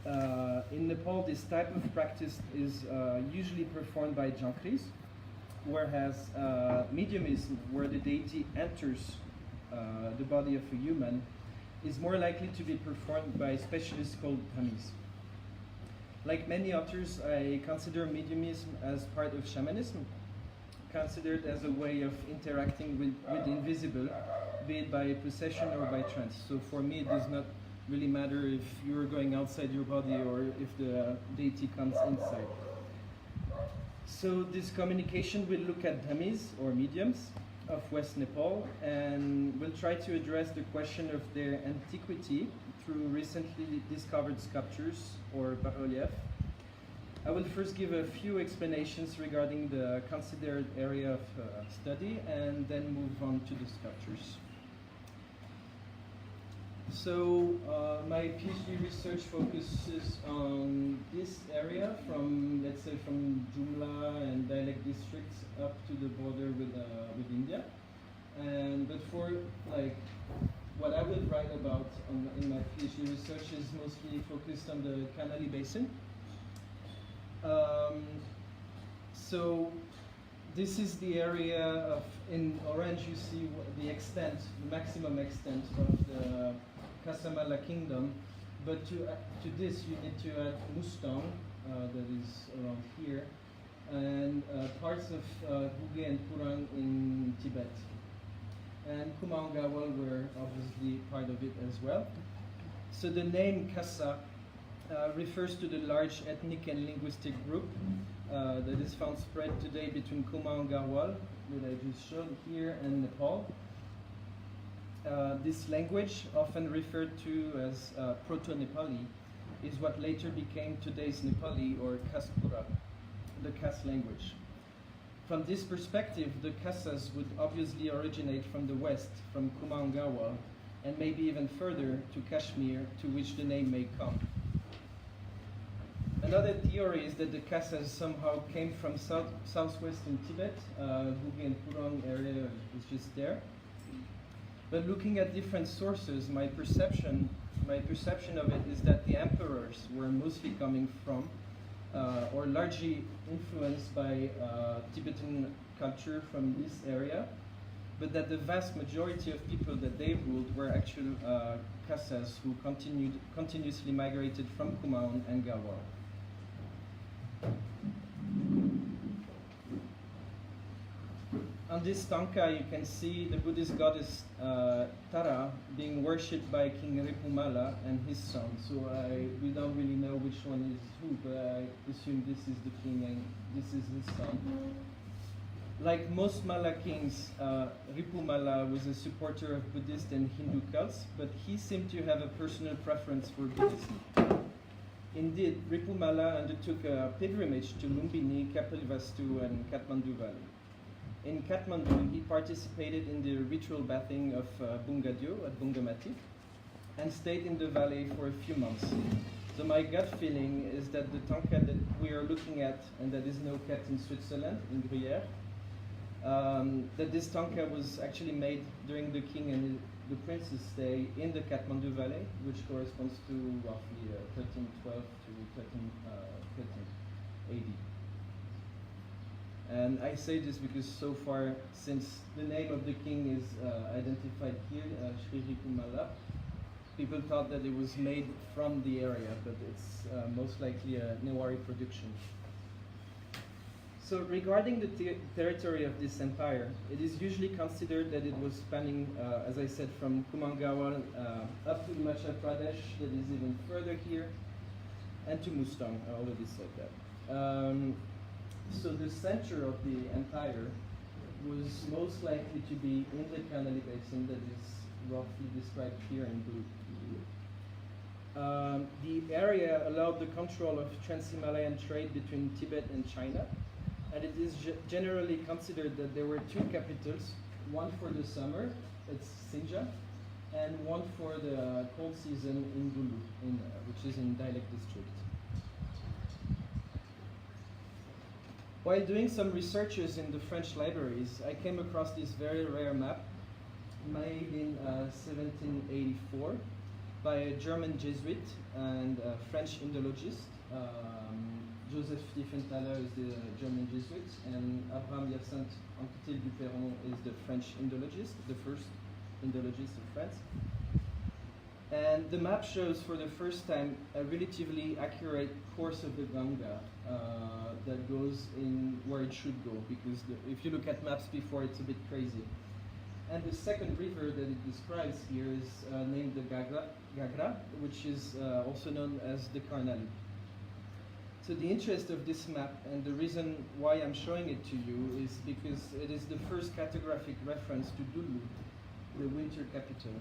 In Nepal, this type of practice is usually performed by jankris, whereas mediumism, where the deity enters the body of a human, is more likely to be performed by specialists called dhamis. Like many authors, I consider mediumism as part of shamanism, considered as a way of interacting with the invisible, be it by possession or by trance. So for me, it does not really matter if you're going outside your body or if the deity comes inside. So this communication will look at dhamis or mediums of West Nepal, and we'll try to address the question of their antiquity through recently discovered sculptures or bas-relief. I will first give a few explanations regarding the considered area of study and then move on to the sculptures. So my PhD research focuses on this area from, let's say, from Jumla and dialect districts up to the border with India. But for like what I will write about in my PhD research is mostly focused on the Kanali Basin. So this is the area of, in orange you see the extent, the maximum extent of the Casamala kingdom, but to this you need to add Mustang, that is around here, and parts of Rukh and Gurung in Tibet. And Kumaon Gawal were obviously part of it as well. So the name Kasa refers to the large ethnic and linguistic group that is found spread today between Kumaon Gawal, that I just showed here, and Nepal. This language, often referred to as Proto-Nepali, is what later became today's Nepali or Kaspura, the Kas language. From this perspective, the Kasas would obviously originate from the west, from Kumaon Gawal, and maybe even further to Kashmir, to which the name may come. Another theory is that the Kasas somehow came from southwestern Tibet. Rukh and Gurung area is just there. But looking at different sources, my perception of it is that the emperors were mostly coming from, or largely influenced by Tibetan culture from this area, but that the vast majority of people that they ruled were actual Kasas who continuously migrated from Kumaon and Gawal. On this tanka, you can see the Buddhist goddess Tara being worshipped by King Ripumala and his son. So we don't really know which one is who, but I assume this is the king and this is his son. Like most Mala kings, Ripumala was a supporter of Buddhist and Hindu cults, but he seemed to have a personal preference for Buddhism. Indeed, Ripumala undertook a pilgrimage to Lumbini, Kapilvastu, and Kathmandu Valley. In Kathmandu, he participated in the ritual bathing of Bungadyo at Bungamati and stayed in the valley for a few months. So my gut feeling is that the tanka that we are looking at, and that is now kept in Switzerland, in Gruyère, that this tanka was actually made during the king and the prince's stay in the Kathmandu Valley, which corresponds to roughly 1312 to 1313 AD. And I say this because so far, since the name of the king is identified here, Shri Ripumala, people thought that it was made from the area, but it's most likely a Newari production. So regarding the territory of this empire, it is usually considered that it was spanning, as I said, from Kumaon Gawal up to Himachal Pradesh, that is even further here, and to Mustang. I already said that. So the center of the empire was most likely to be in the Kanali Basin, that is roughly described here in blue. The area allowed the control of trans-Himalayan trade between Tibet and China, and it is generally considered that there were two capitals, one for the summer, it's Sinja, and one for the cold season in Gulu, which is in Dailek district. While doing some researches in the French libraries, I came across this very rare map made in 1784 by a German Jesuit and a French Indologist. Joseph Tiefenthaler is the German Jesuit, and Abraham Hyacinthe Anquetil-Duperron is the French Indologist, the first Indologist of France. And the map shows for the first time a relatively accurate course of the Ganga that goes in where it should go, because if you look at maps before, it's a bit crazy. And the second river that it describes here is named the Gagra, which is also known as the Karnali. So the interest of this map and the reason why I'm showing it to you is because it is the first cartographic reference to Dulu, the winter capital.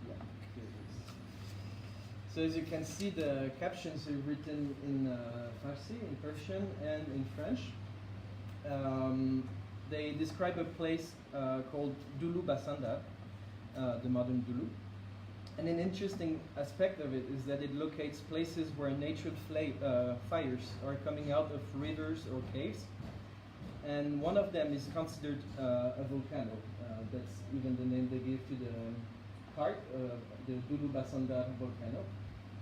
Yeah, here it is. So as you can see, the captions are written in Farsi, in Persian, and in French. They describe a place called Dulu Basanda, the modern Dulu. And an interesting aspect of it is that it locates places where natural fires are coming out of rivers or caves. And one of them is considered a volcano. That's even the name they give to the park, the Dulu Basanda volcano.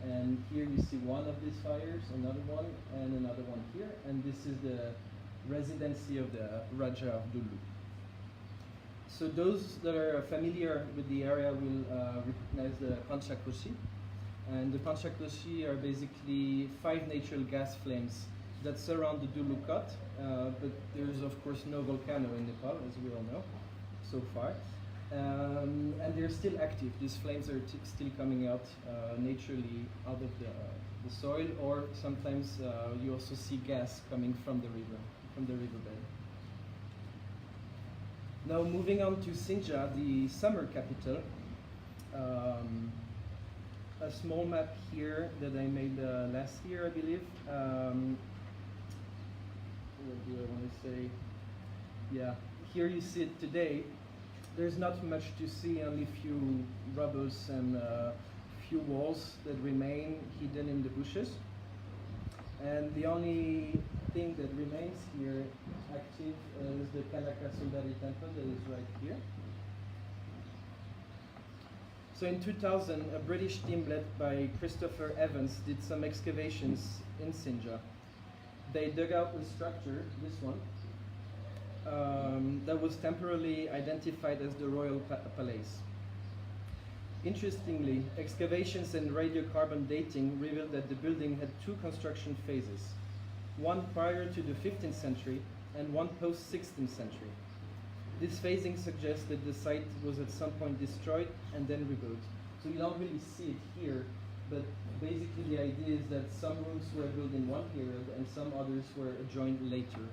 And here you see one of these fires, another one, and another one here. And this is the residency of the Raja of Dulu. So those that are familiar with the area will recognize the Panchakoshi. And the Panchakoshi are basically 5 natural gas flames that surround the Dulu Kot, but there's of course no volcano in Nepal, as we all know, so far. And they're still active. These flames are still coming out naturally out of the soil, or sometimes you also see gas coming from the river, from the riverbed. Now moving on to Sinja, the summer capital. A small map here that I made last year, I believe. What do I want to say? Yeah, here you see it today. There's not much to see, only few rubbles and few walls that remain hidden in the bushes. And the only thing that remains here active is the Kanaka Sundari temple that is right here. So in 2000, a British team led by Christopher Evans did some excavations in Sinja. They dug out a structure, this one, that was temporarily identified as the Royal Palace. Interestingly, excavations and radiocarbon dating revealed that the building had 2 construction phases, one prior to the 15th century and one post-16th century. This phasing suggests that the site was at some point destroyed and then rebuilt. So you don't really see it here, but basically the idea is that some rooms were built in one period and some others were adjoined later.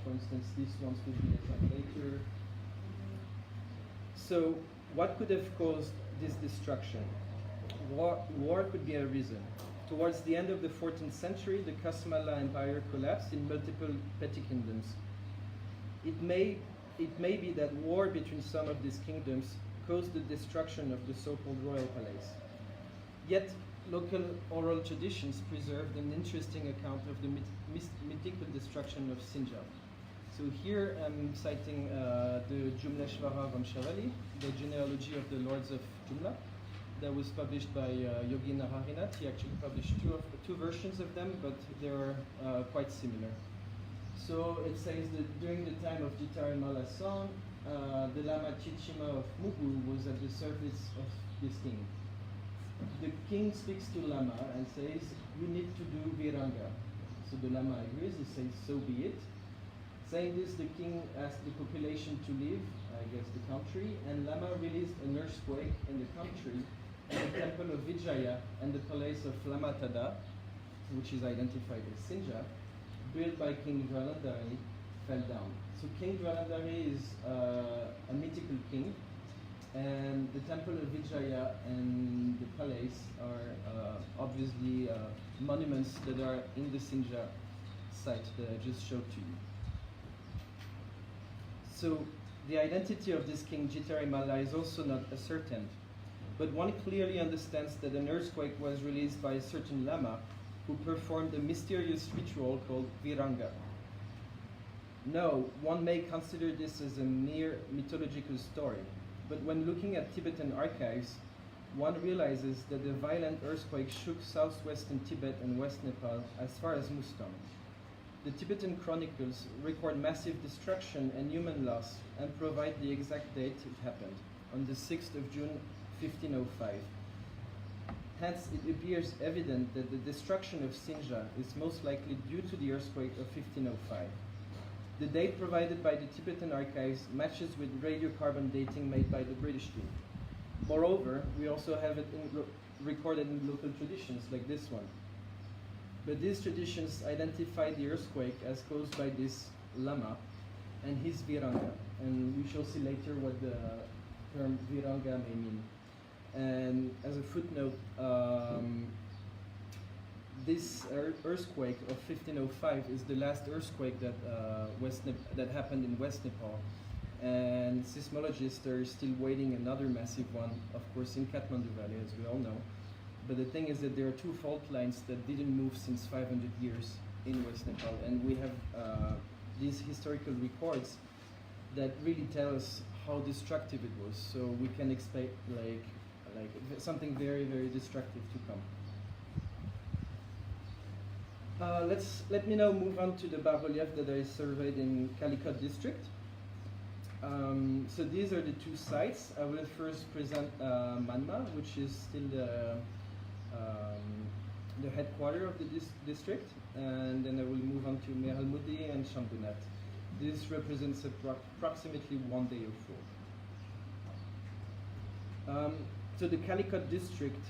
For instance, these ones would be adjoined later. So what could have caused this destruction? War could be a reason. Towards the end of the 14th century, the Kasmala Empire collapsed in multiple petty kingdoms. It may be that war between some of these kingdoms caused the destruction of the so-called royal palace. Yet, local oral traditions preserved an interesting account of the mythical destruction of Sinja. So here I'm citing the Jumleshvara Vamshavali, the genealogy of the lords of Jumla, that was published by Yogi Naharinath. He actually published two versions of them, but they're quite similar. So it says that during the time of Chautari Malasan, the Lama Chichima of Mugu was at the service of this king. The king speaks to Lama and says, "You need to do Viranga." So the Lama agrees, he says, "So be it." Saying this, the king asked the population to leave, I guess the country, and Lama released an earthquake in the country, and the temple of Vijaya and the palace of Lamatada, which is identified as Sinja, built by King Jalandhari, fell down. So King Jalandhari is a mythical king, and the temple of Vijaya and the palace are obviously monuments that are in the Sinja site that I just showed to you. So the identity of this king Chautari Malla is also not ascertained, but one clearly understands that an earthquake was released by a certain Lama who performed a mysterious ritual called Viranga. No, one may consider this as a mere mythological story, but when looking at Tibetan archives, one realizes that the violent earthquake shook southwestern Tibet and West Nepal as far as Mustang. The Tibetan chronicles record massive destruction and human loss and provide the exact date it happened, on the 6th of June 1505. Hence, it appears evident that the destruction of Sinja is most likely due to the earthquake of 1505. The date provided by the Tibetan archives matches with radiocarbon dating made by the British team. Moreover, we also have it recorded in local traditions like this one. But these traditions identify the earthquake as caused by this lama and his viranga. And we shall see later what the term viranga may mean. And as a footnote, this earthquake of 1505 is the last earthquake that, that happened in West Nepal. And seismologists are still waiting another massive one, of course, in Kathmandu Valley, as we all know. But the thing is that there are two fault lines that didn't move since 500 years in West Nepal. And we have these historical records that really tell us how destructive it was. So we can expect like something very, very destructive to come. Let me now move on to the bas-relief that I surveyed in Calicut district. So these are the two sites. I will first present Manma, which is still the headquarters of the district, and then I will move on to Mehalmudi and Shambunat. This represents approximately 1 day of fall. So the Calicut district,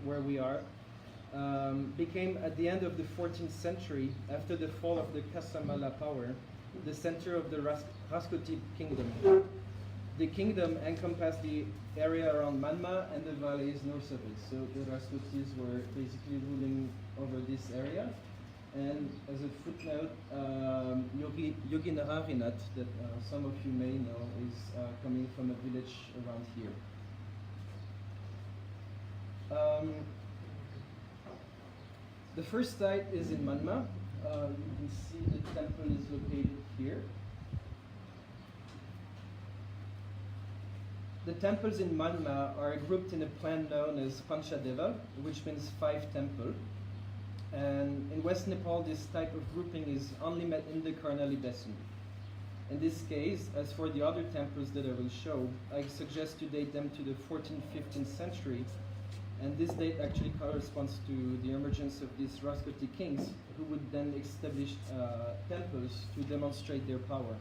where we are, became at the end of the 14th century, after the fall of the Kasamala power, the center of the Raskoti kingdom. The kingdom encompassed the area around Manma and the valleys north of it. So the Raskotis were basically ruling over this area. And as a footnote, Yogi Nararinat, that some of you may know, is coming from a village around here. The first site is in Manma. You can see the temple is located here. The temples in Manma are grouped in a plan known as Panchadeva, which means 5 temples. And in West Nepal, this type of grouping is only met in the Karnali Basin. In this case, as for the other temples that I will show, I suggest to date them to the 14th, 15th century. And this date actually corresponds to the emergence of these Raskoti kings, who would then establish temples to demonstrate their power.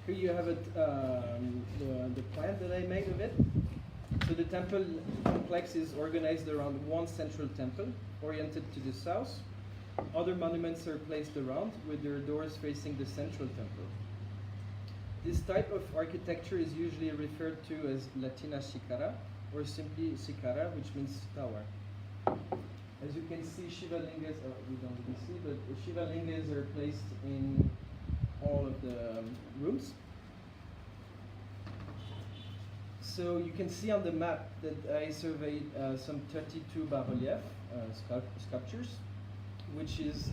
Here you have it, the plan that I made of it. So the temple complex is organized around one central temple, oriented to the south. Other monuments are placed around, with their doors facing the central temple. This type of architecture is usually referred to as Latina Shikara, or simply Shikara, which means tower. As you can see, Shiva Lingas, we don't really see, but Shiva Lingas are placed in all of the rooms. So you can see on the map that I surveyed some 32 bas-relief sculptures, which is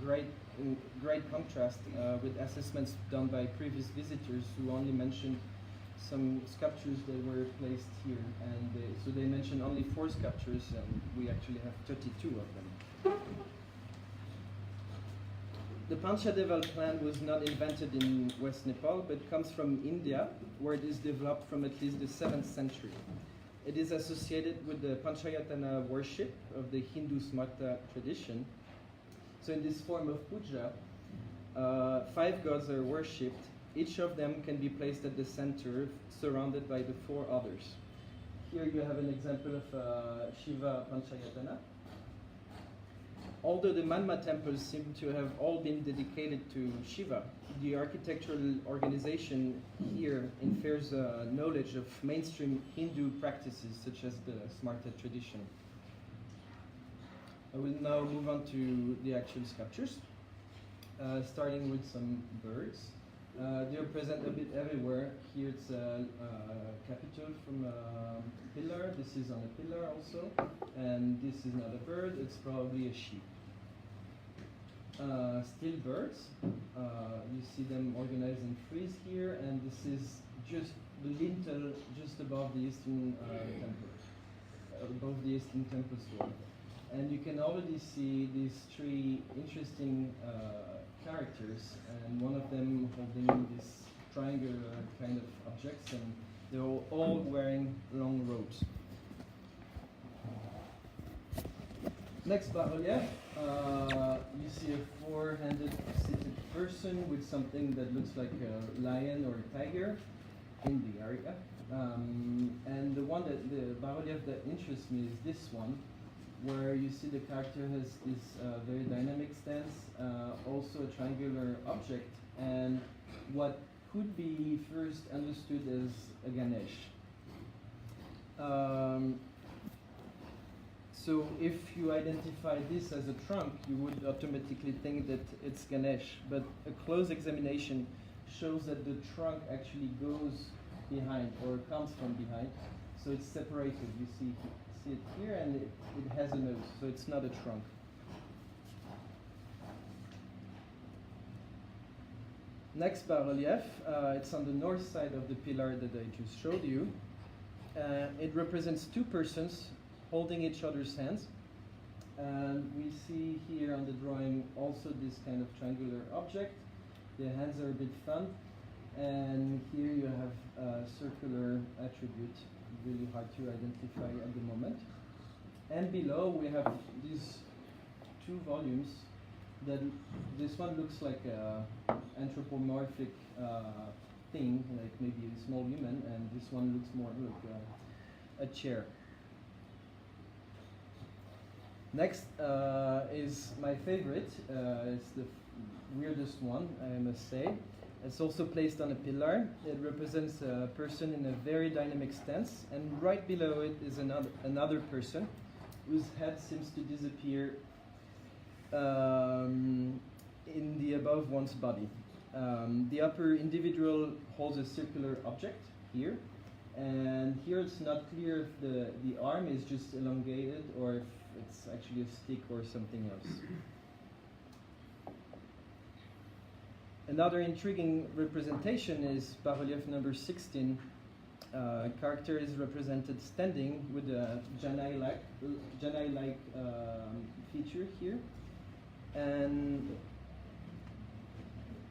great contrast with assessments done by previous visitors who only mentioned some sculptures that were placed here, and so they mentioned only 4 sculptures, and we actually have 32 of them. The Panchadeval plan was not invented in West Nepal, but comes from India, where it is developed from at least the 7th century. It is associated with the Panchayatana worship of the Hindu Smarta tradition. So in this form of puja, 5 gods are worshipped. Each of them can be placed at the center, surrounded by the 4 others. Here you have an example of Shiva Panchayatana. Although the Manma temples seem to have all been dedicated to Shiva, the architectural organization here infers knowledge of mainstream Hindu practices such as the Smarta tradition. I will now move on to the actual sculptures, starting with some birds. They are present a bit everywhere. Here it's a capital from a pillar. This is on a pillar also. And this is not a bird, it's probably a sheep. Still birds. You see them organized in frieze here, and this is just the lintel just above the eastern temple, above the eastern temple store. And you can already see these three interesting characters, and one of them holding this triangular kind of objects, and they're all wearing long robes. Next bas-relief, you see a four-handed seated person with something that looks like a lion or a tiger in the area. And the bas-relief that interests me is this one, where you see the character has this very dynamic stance, also a triangular object, and what could be first understood as a Ganesh. So if you identify this as a trunk, you would automatically think that it's Ganesh, but a close examination shows that the trunk actually goes behind or comes from behind, so it's separated. You see it here, and it has a nose, so it's not a trunk. Next bas-relief, it's on the north side of the pillar that I just showed you. It represents two persons holding each other's hands, and we see here on the drawing also this kind of triangular object. The hands are a bit fun, and here you have a circular attribute, really hard to identify at the moment. And below we have these two volumes. That this one looks like an anthropomorphic thing, like maybe a small human, and this one looks more like a chair. Next is my favorite. It's the weirdest one, I must say. It's also placed on a pillar. It represents a person in a very dynamic stance, and right below it is another person whose head seems to disappear in the above one's body. The upper individual holds a circular object here, and here it's not clear if the arm is just elongated or if it's actually a stick or something else. Another intriguing representation is bas-relief number 16. Character is represented standing with a Janai-like feature here, and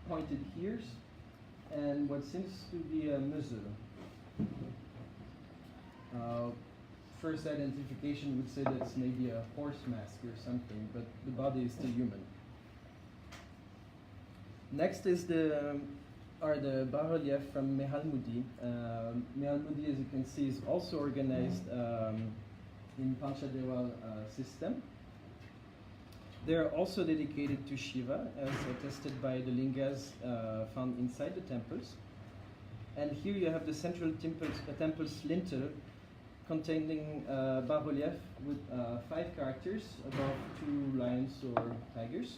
pointed ears, and what seems to be a muzzle. First identification would say that's maybe a horse mask or something, but the body is still human. Next is the bas-relief from Mehalmudi. Mehalmudi, as you can see, is also organized in Panchadewal system. They are also dedicated to Shiva, as attested by the lingas found inside the temples. And here you have the central temple's lintel containing bas-relief with 5 characters above 2 lions or tigers.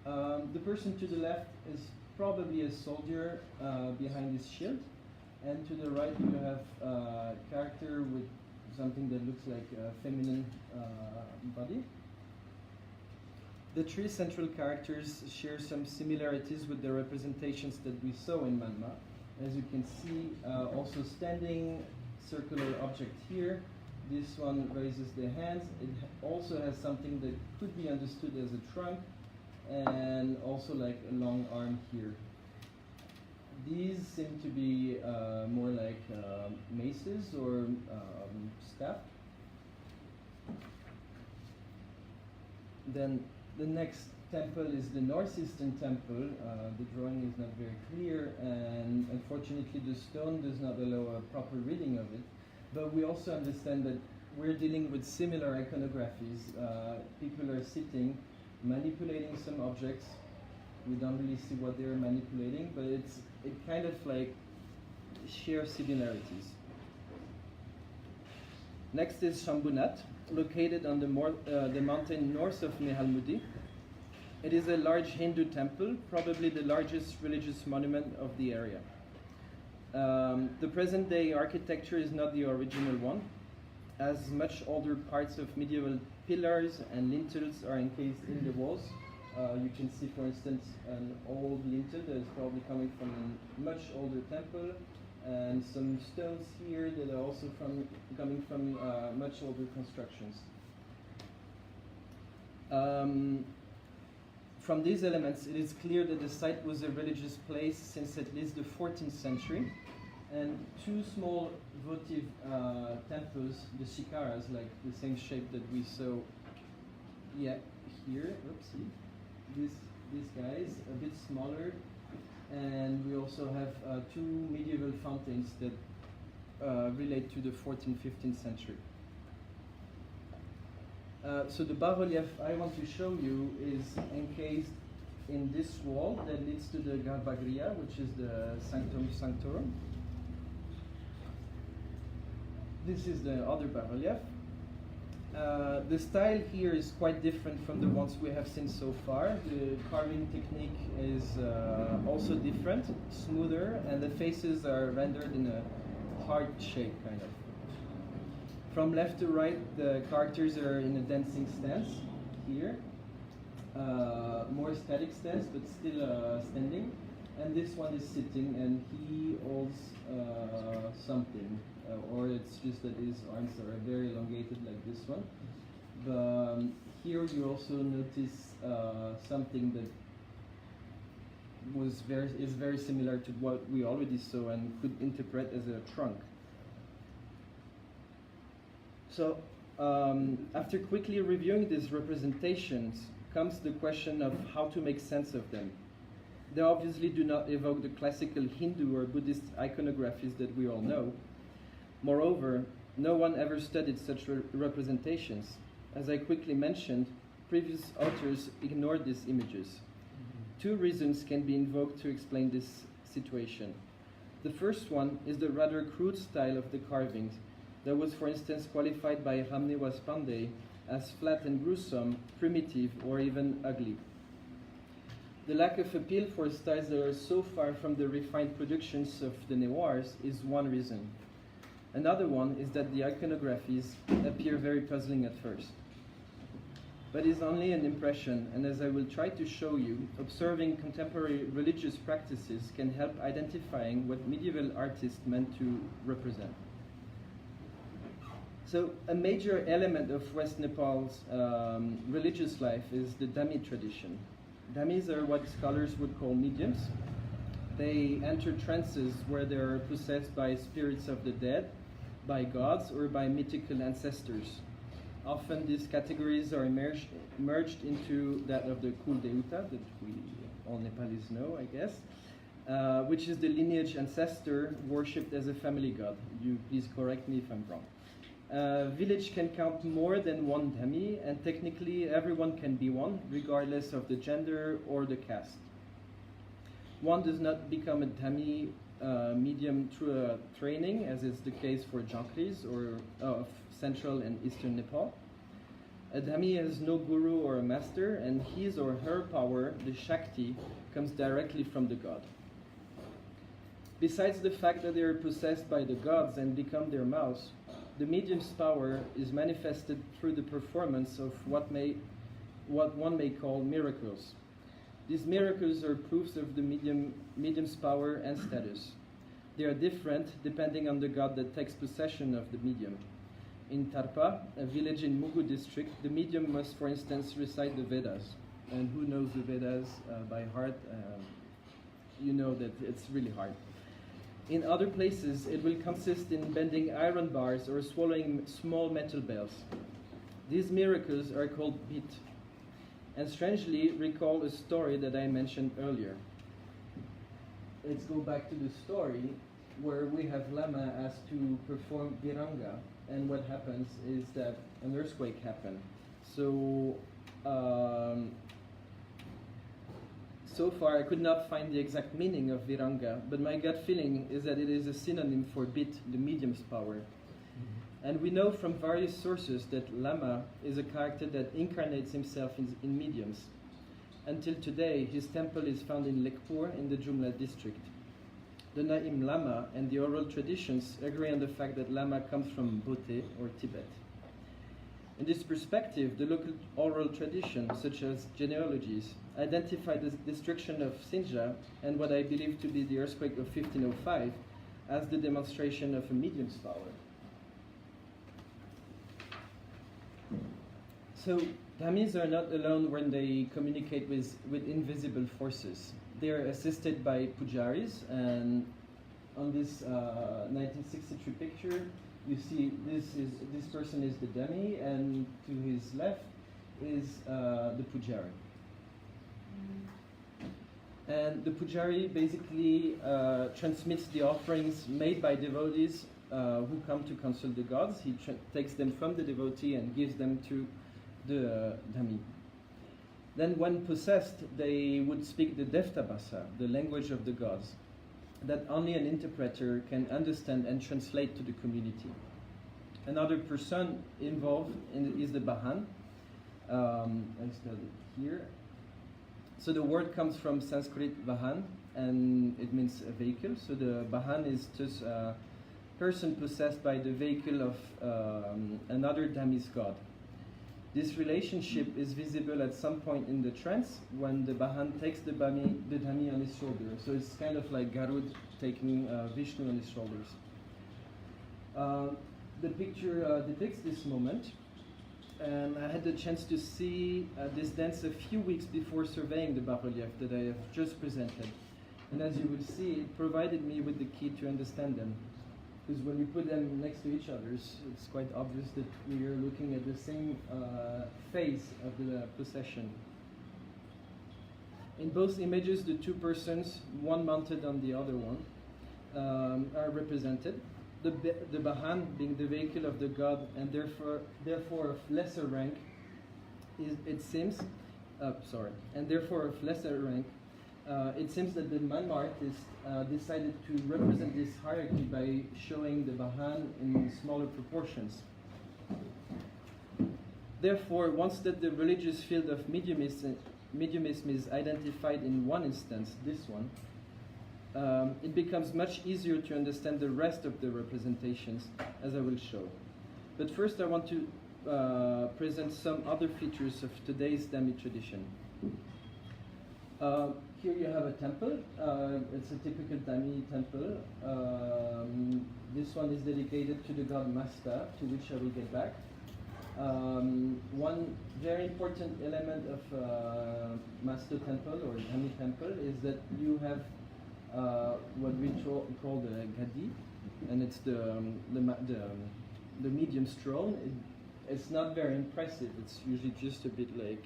The person to the left is probably a soldier behind his shield, and to the right you have a character with something that looks like a feminine body. The 3 central characters share some similarities with the representations that we saw in Manma. As you can see, also standing circular object here. This one raises the hands. It also has something that could be understood as a trunk, and also like a long arm here. These seem to be more like maces or staff. Then the next temple is the northeastern temple. The drawing is not very clear, and unfortunately the stone does not allow a proper reading of it. But we also understand that we're dealing with similar iconographies. People are sitting, manipulating some objects. We don't really see what they're manipulating, but it kind of like shares similarities. Next is Shambunat, located on the mountain north of Mehalmudi. It is a large Hindu temple, probably the largest religious monument of the area. The present-day architecture is not the original one, as much older parts of medieval pillars and lintels are encased in the walls, You can see, for instance, an old lintel that is probably coming from a much older temple, and some stones here that are also coming from much older constructions. From these elements, it is clear that the site was a religious place since at least the 14th century, and two small votive temples, the shikaras, like the same shape that we saw here. Oopsie. These guys, a bit smaller, and we also have two medieval fountains that relate to the 14th, 15th century. So the bas-relief I want to show you is encased in this wall that leads to the Garbhagriha, which is the Sanctum Sanctorum. This is the other bas-relief. The style here is quite different from the ones we have seen so far. The carving technique is also different, smoother, and the faces are rendered in a heart shape, kind of. From left to right, the characters are in a dancing stance here. More static stance, but still standing. And this one is sitting, and he holds something. Or it's just that his arms are very elongated like this one. But here you also notice something that is very similar to what we already saw and could interpret as a trunk. So after quickly reviewing these representations comes the question of how to make sense of them. They obviously do not evoke the classical Hindu or Buddhist iconographies that we all know. Moreover, no one ever studied such representations. As I quickly mentioned, previous authors ignored these images. Two reasons can be invoked to explain this situation. The first one is the rather crude style of the carvings that was, for instance, qualified by Ramnewas Pandey as flat and gruesome, primitive, or even ugly. The lack of appeal for styles that are so far from the refined productions of the Newars is one reason. Another one is that the iconographies appear very puzzling at first. But it's only an impression, and as I will try to show you, observing contemporary religious practices can help identifying what medieval artists meant to represent. So a major element of West Nepal's religious life is the Dhami tradition. Dhamis are what scholars would call mediums. They enter trances where they are possessed by spirits of the dead, by gods, or by mythical ancestors. Often these categories are merged into that of the Kul Deuta, that we all Nepalis know, I guess, which is the lineage ancestor worshipped as a family god. You please correct me if I'm wrong. Village can count more than one dhami, and technically everyone can be one, regardless of the gender or the caste. One does not become a dhami medium through a training, as is the case for Jankris or of Central and Eastern Nepal. A dhami has no guru or a master, and his or her power, the Shakti, comes directly from the god. Besides the fact that they are possessed by the gods and become their mouths, the medium's power is manifested through the performance of what one may call miracles. These miracles are proofs of the medium's power and status. They are different depending on the god that takes possession of the medium. In Tarpa, a village in Mugu district, the medium must, for instance, recite the Vedas. And who knows the Vedas by heart? You know that it's really hard. In other places, it will consist in bending iron bars or swallowing small metal bells. These miracles are called bit, and strangely recall a story that I mentioned earlier. Let's go back to the story where we have Lama asked to perform Viranga, and what happens is that an earthquake happened. So, so far I could not find the exact meaning of Viranga, but my gut feeling is that it is a synonym for bit, the medium's power. And we know from various sources that Lama is a character that incarnates himself in mediums. Until today, his temple is found in Lekpur in the Jumla district. The Naim Lama and the oral traditions agree on the fact that Lama comes from Bote or Tibet. In this perspective, the local oral tradition, such as genealogies, identify the destruction of Sinja and what I believe to be the earthquake of 1505 as the demonstration of a medium's power. So, Dhamis are not alone when they communicate with invisible forces. They are assisted by pujaris, and on this 1963 picture, you see this person is the Dhami, and to his left is the pujari. And the pujari basically transmits the offerings made by devotees who come to consult the gods. He takes them from the devotee and gives them to the Dhami. Then when possessed, they would speak the Devta Bhasa, the language of the gods, that only an interpreter can understand and translate to the community. Another person involved is the Bahan. I spelled it here. So the word comes from Sanskrit Vahan, and it means a vehicle. So the Bahan is just a person possessed by the vehicle of another Dhami's god. This relationship is visible at some point in the trance when the Bahan takes the Dhami on his shoulder. So it's kind of like Garud taking Vishnu on his shoulders. The picture depicts this moment, and I had the chance to see this dance a few weeks before surveying the bas-relief that I have just presented. And as you will see, it provided me with the key to understand them. Because when we put them next to each other, it's quite obvious that we are looking at the same phase of the possession. In both images, the two persons, one mounted on the other one, are represented. The Bahan, being the vehicle of the god and therefore of lesser rank, it seems that the Manma artist decided to represent this hierarchy by showing the Bahan in smaller proportions. Therefore, once that the religious field of mediumism is identified in one instance, this one, it becomes much easier to understand the rest of the representations, as I will show. But first I want to present some other features of today's Dhami tradition. Here you have a temple. It's a typical Dhami temple. This one is dedicated to the god Masta, to which I will get back. One very important element of Masta temple or Dhami temple is that you have what we call the Gadi, and it's the medium's throne. It's not very impressive. It's usually just a bit like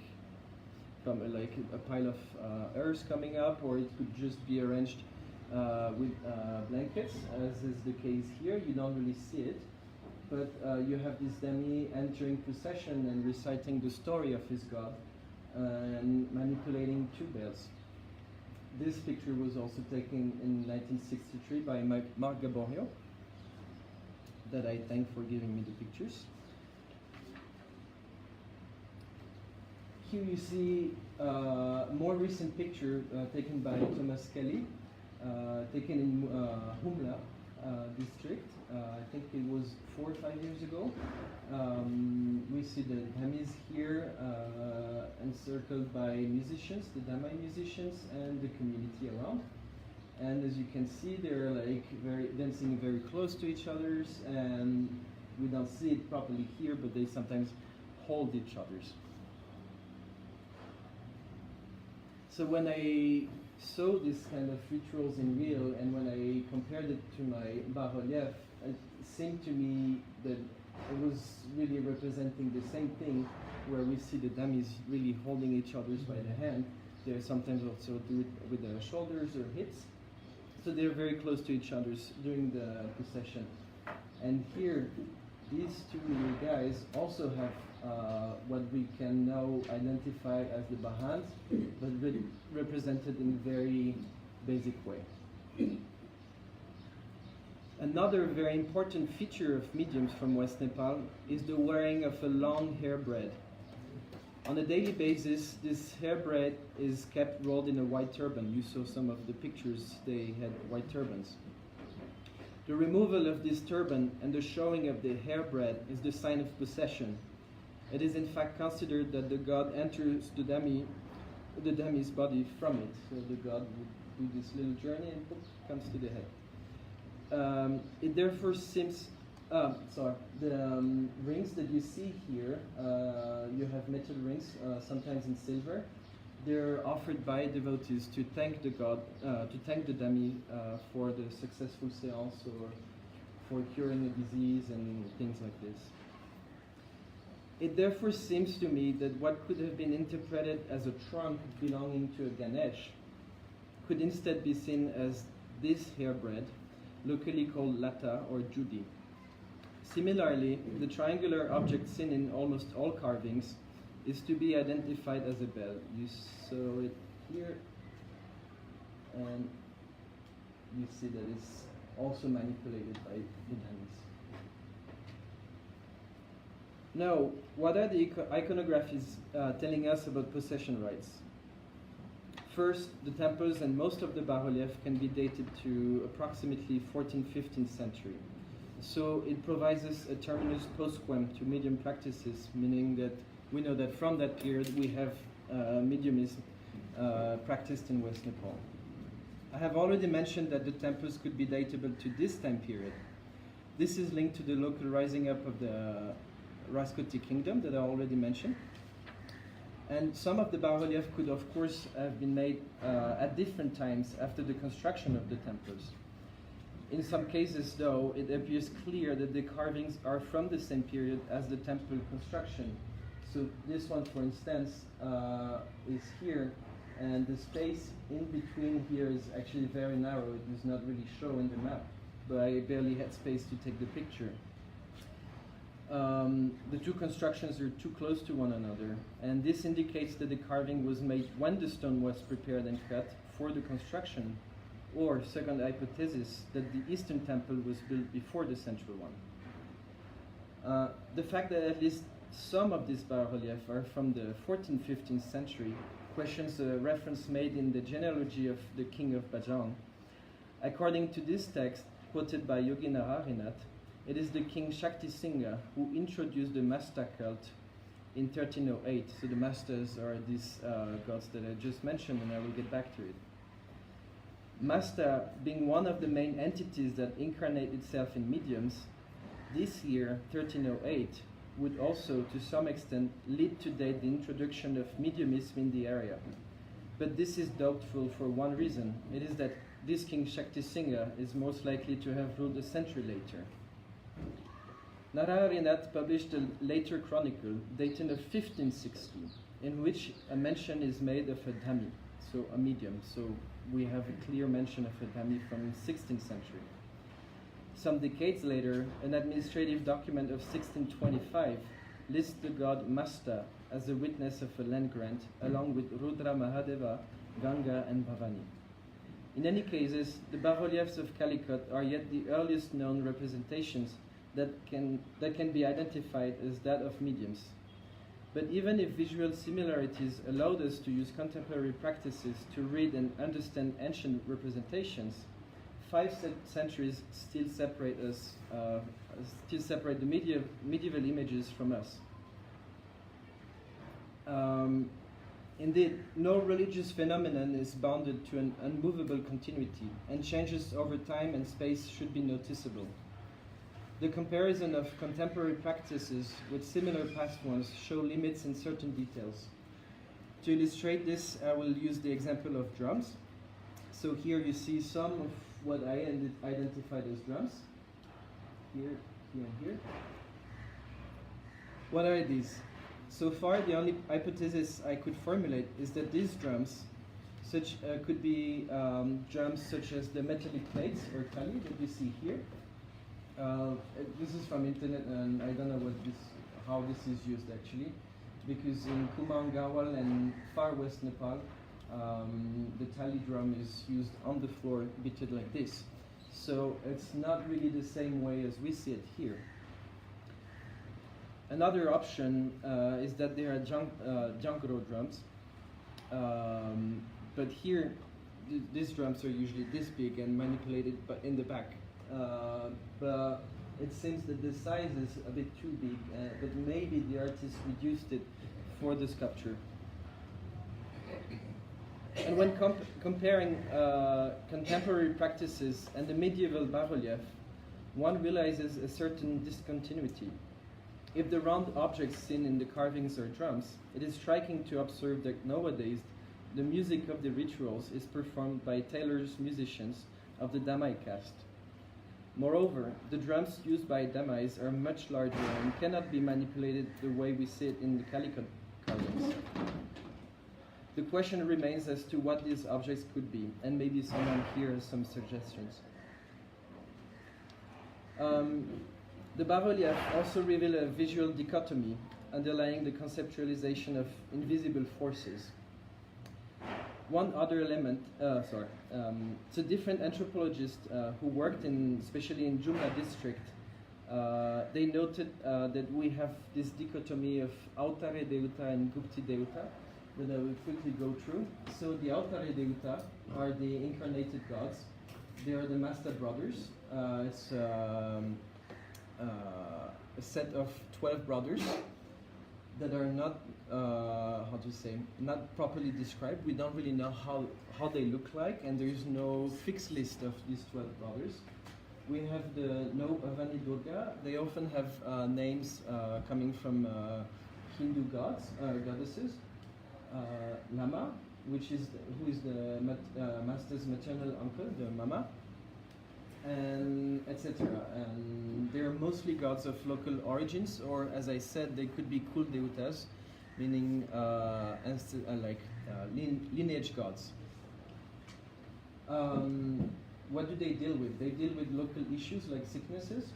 a pile of earth coming up, or it could just be arranged with blankets, as is the case here. You don't really see it, but you have this Dhami entering procession and reciting the story of his god and manipulating two bells. This picture was also taken in 1963 by Marc Gaborio, that I thank for giving me the pictures. Here you see a more recent picture taken by Thomas Kelly, taken in Humla district. I think it was 4 or 5 years ago. We see the Dhamis here encircled by musicians, the Dhamai musicians, and the community around. And as you can see, they're like dancing very close to each other, and we don't see it properly here, but they sometimes hold each other's. So when I saw this kind of rituals in real, and when I compared it to my bas-relief, it seemed to me that it was really representing the same thing, where we see the Dhamis really holding each other's by the hand. They sometimes also do it with their shoulders or hips. So they're very close to each other during the procession. And here, these two guys also have what we can now identify as the Bahans, but represented in a very basic way. Another very important feature of mediums from West Nepal is the wearing of a long hairbraid. On a daily basis, this hairbraid is kept rolled in a white turban. You saw some of the pictures, they had white turbans. The removal of this turban and the showing of the hairbraid is the sign of possession. It is in fact considered that the god enters the dummy's body from it. So the god would do this little journey and boop, comes to the head. It therefore seems, the rings that you see here, you have metal rings, sometimes in silver. They're offered by devotees to thank the god, to thank the dummy for the successful seance or for curing a disease and things like this. It therefore seems to me that what could have been interpreted as a trunk belonging to a Ganesh could instead be seen as this hairbread, locally called lata or judi. Similarly, the triangular object seen in almost all carvings is to be identified as a bell. You saw it here, and you see that it's also manipulated by the dummies. Now, what are the iconographies telling us about possession rights? First, the temples and most of the bas-relief can be dated to approximately 14th-15th century. So it provides us a terminus postquem to medium practices, meaning that we know that from that period we have mediumism practiced in West Nepal. I have already mentioned that the temples could be datable to this time period. This is linked to the local rising up of the Raskoti kingdom that I already mentioned. And some of the bas-relief could of course have been made at different times after the construction of the temples. In some cases though, it appears clear that the carvings are from the same period as the temple construction. So this one, for instance, is here, and the space in between here is actually very narrow. It does not really show in the map, but I barely had space to take the picture. The two constructions are too close to one another, and this indicates that the carving was made when the stone was prepared and cut for the construction, or, second hypothesis, that the eastern temple was built before the central one. The fact that at least some of these bas-reliefs are from the 14th, 15th century questions a reference made in the genealogy of the king of Bajang. According to this text, quoted by Yogi Nararinath, it is the king Shakti Singha who introduced the Masta cult in 1308. So the Mastas are these gods that I just mentioned, and I will get back to it. Masta being one of the main entities that incarnate itself in mediums, this year, 1308, would also, to some extent, lead to date the introduction of mediumism in the area. But this is doubtful for one reason. It is that this king Shakti Singha is most likely to have ruled a century later. Nararinath published a later chronicle dated of 1560, in which a mention is made of a dhami, so a medium. So we have a clear mention of a dhami from 16th century. Some decades later, an administrative document of 1625 lists the god Masta as a witness of a land grant, along with Rudra Mahadeva, Ganga, and Bhavani. In any cases, the bas-reliefs of Calicut are yet the earliest known representations that can be identified as that of mediums. But even if visual similarities allowed us to use contemporary practices to read and understand ancient representations, 5 centuries still separate the medieval images from us. Indeed, no religious phenomenon is bounded to an unmovable continuity, and changes over time and space should be noticeable. The comparison of contemporary practices with similar past ones show limits in certain details. To illustrate this, I will use the example of drums. So here you see some of what I identified as drums. Here, here, and here. What are these? So far, the only hypothesis I could formulate is that these drums could be drums such as the metallic plates or tali that you see here. This is from internet, and I don't know how this is used actually, because in Kumaon Gawal and far west Nepal, the tali drum is used on the floor, beaten like this. So it's not really the same way as we see it here. Another option is that there are jangro drums, but here these drums are usually this big and manipulated in the back. But it seems that the size is a bit too big, but maybe the artist reduced it for the sculpture. And when comparing contemporary practices and the medieval bas-relief, one realizes a certain discontinuity. If the round objects seen in the carvings are drums, it is striking to observe that nowadays the music of the rituals is performed by tailors musicians of the Damai caste. Moreover, the drums used by Damais are much larger and cannot be manipulated the way we see it in the Calicut carvings. The question remains as to what these objects could be, and maybe someone here has some suggestions. The bas-relief also reveal a visual dichotomy underlying the conceptualization of invisible forces. One other element, so different anthropologists who worked especially in Jumla district, they noted that we have this dichotomy of Autare Deuta and Gupti Deuta that I will quickly go through. So the Autare Deuta are the incarnated gods. They are the Master brothers. It's a set of 12 brothers that are not, not properly described. We don't really know how they look like, and there is no fixed list of these 12 brothers. We have the Avani Durga. They often have names coming from Hindu gods, goddesses. Lama, who is the master's maternal uncle, the Mama, and etc. And they are mostly gods of local origins, or as I said, they could be kul deutas, meaning lineage gods. What do they deal with? They deal with local issues like sicknesses,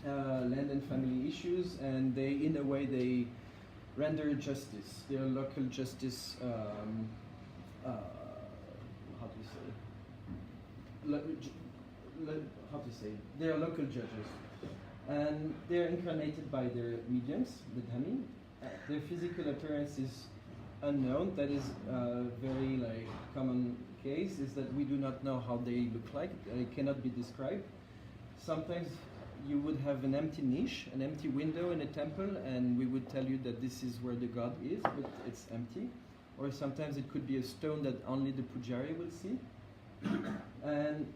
land and family issues, and in a way, they render justice. They are local justice. They are local judges, and they are incarnated by their mediums, the dhami. Their physical appearance is unknown. That is a very common case. Is that we do not know how they look like. They cannot be described. Sometimes you would have an empty niche, an empty window in a temple, and we would tell you that this is where the god is, but it's empty. Or sometimes it could be a stone that only the pujari will see. And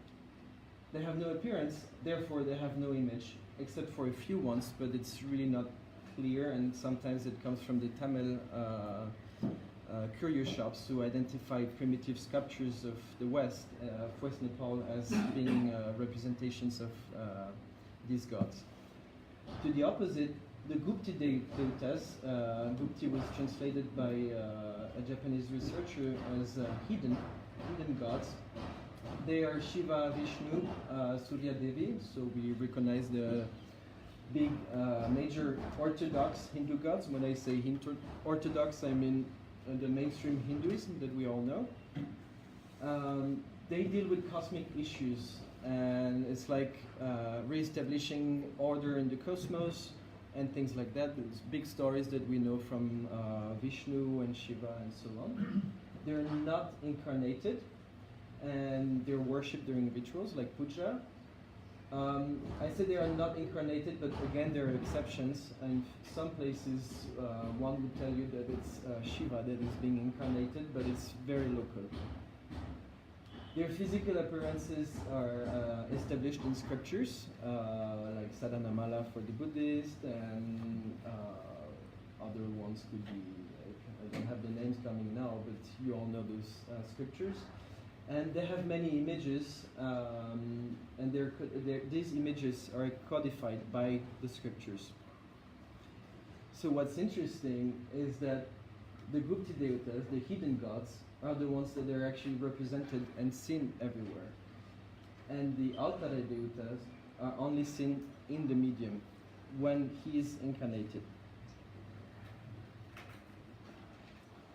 they have no appearance, therefore they have no image, except for a few ones, but it's really not clear, and sometimes it comes from the Tamil curio shops who identify primitive sculptures of the West Nepal, as being representations of these gods. To the opposite, the Gupti Deutas, Gupti was translated by a Japanese researcher as hidden gods. They are Shiva, Vishnu, Surya Devi, so we recognize the big major Orthodox Hindu gods. When I say Orthodox, I mean the mainstream Hinduism that we all know. They deal with cosmic issues, and it's like re-establishing order in the cosmos and things like that. There's big stories that we know from Vishnu and Shiva and so on. They're not incarnated, and they're worshipped during rituals like puja. I say they are not incarnated, but again, there are exceptions. And some places, one would tell you that it's Shiva that is being incarnated, but it's very local. Their physical appearances are established in scriptures, like Sadhanamala for the Buddhist, and other ones could be, I don't have the names coming now, but you all know those scriptures. And they have many images, and these images are codified by the scriptures. So what's interesting is that the Gupti Devatas, the hidden gods, are the ones that are actually represented and seen everywhere. And the Altare Devatas are only seen in the medium, when he is incarnated.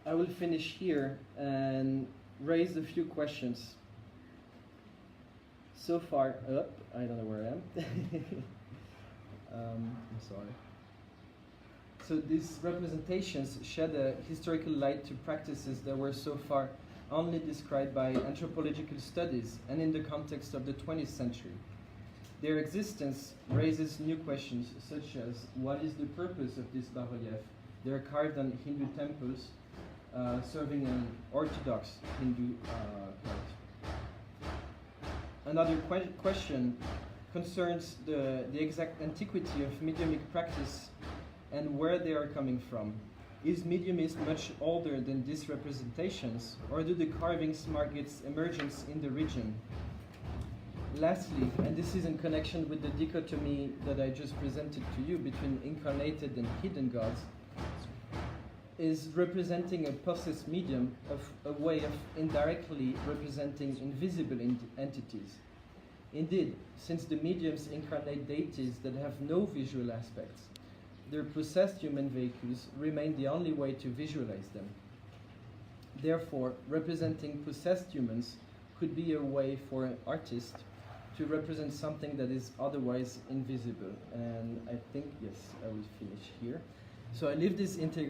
I will finish here and raise a few questions. So far up, I don't know where I am. I'm sorry. So these representations shed a historical light to practices that were so far only described by anthropological studies and in the context of the 20th century. Their existence raises new questions, such as what is the purpose of this bas-relief? They are carved on Hindu temples, serving an Orthodox Hindu cult. Another question concerns the exact antiquity of mediumic practice and where they are coming from. Is mediumism much older than these representations, or do the carvings mark its emergence in the region? Lastly, and this is in connection with the dichotomy that I just presented to you between incarnated and hidden gods, is representing a possessed medium of a way of indirectly representing invisible entities. Indeed, since the mediums incarnate deities that have no visual aspects, their possessed human vehicles remain the only way to visualize them. Therefore, representing possessed humans could be a way for an artist to represent something that is otherwise invisible. And I think, yes, I will finish here. So I leave this integration